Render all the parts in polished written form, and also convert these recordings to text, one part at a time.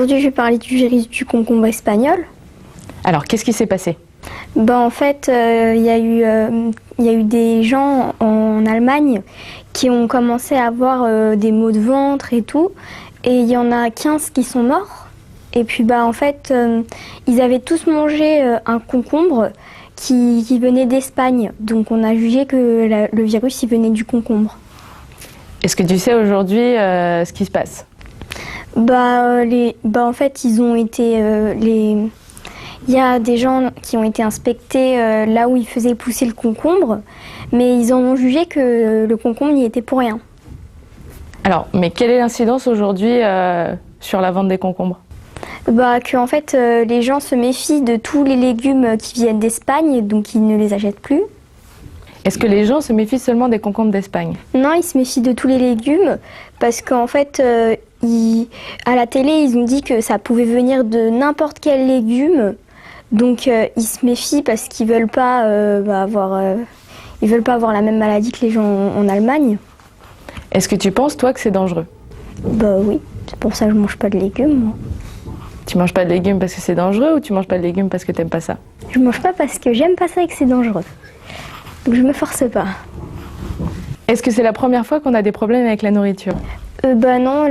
Aujourd'hui, je vais parler du virus du concombre espagnol. Alors, qu'est-ce qui s'est passé? En fait, il y a eu des gens en Allemagne qui ont commencé à avoir des maux de ventre et tout. Et il y en a 15 qui sont morts. Et puis, en fait, ils avaient tous mangé un concombre qui venait d'Espagne. Donc, on a jugé que le virus, il venait du concombre. Est-ce que tu sais aujourd'hui ce qui se passe? En fait, ils ont été il y a des gens qui ont été inspectés là où ils faisaient pousser le concombre, mais ils en ont jugé que le concombre n'y était pour rien. Alors, mais quelle est l'incidence aujourd'hui sur la vente des concombres? Que en fait, les gens se méfient de tous les légumes qui viennent d'Espagne, donc ils ne les achètent plus. Est-ce que les gens se méfient seulement des concombres d'Espagne? Non, ils se méfient de tous les légumes parce qu'en fait, à la télé, ils ont dit que ça pouvait venir de n'importe quel légume. Donc ils se méfient parce qu'ils veulent pas avoir la même maladie que les gens en Allemagne. Est-ce que tu penses, toi, que c'est dangereux? Oui, c'est pour ça que je mange pas de légumes, moi. Tu manges pas de légumes parce que c'est dangereux ou tu manges pas de légumes parce que t'aimes pas ça? Je mange pas parce que j'aime pas ça et que c'est dangereux. Donc je me force pas. Est-ce que c'est la première fois qu'on a des problèmes avec la nourriture? Non,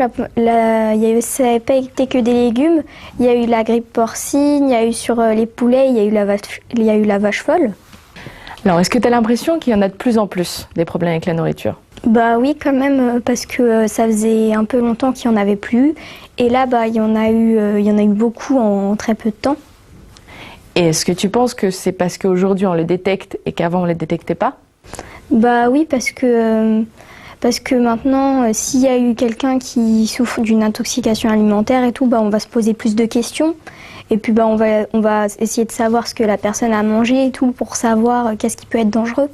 ça n'a pas été que des légumes. Il y a eu la grippe porcine, il y a eu sur les poulets, il y a eu la vache folle. Alors, est-ce que tu as l'impression qu'il y en a de plus en plus des problèmes avec la nourriture? Oui, quand même, parce que ça faisait un peu longtemps qu'il n'y en avait plus. Et là, il y en a eu beaucoup en très peu de temps. Et est-ce que tu penses que c'est parce qu'aujourd'hui on les détecte et qu'avant on les détectait pas? Oui, parce que maintenant, s'il y a eu quelqu'un qui souffre d'une intoxication alimentaire et tout, on va se poser plus de questions. Et puis on va essayer de savoir ce que la personne a mangé et tout pour savoir qu'est-ce qui peut être dangereux.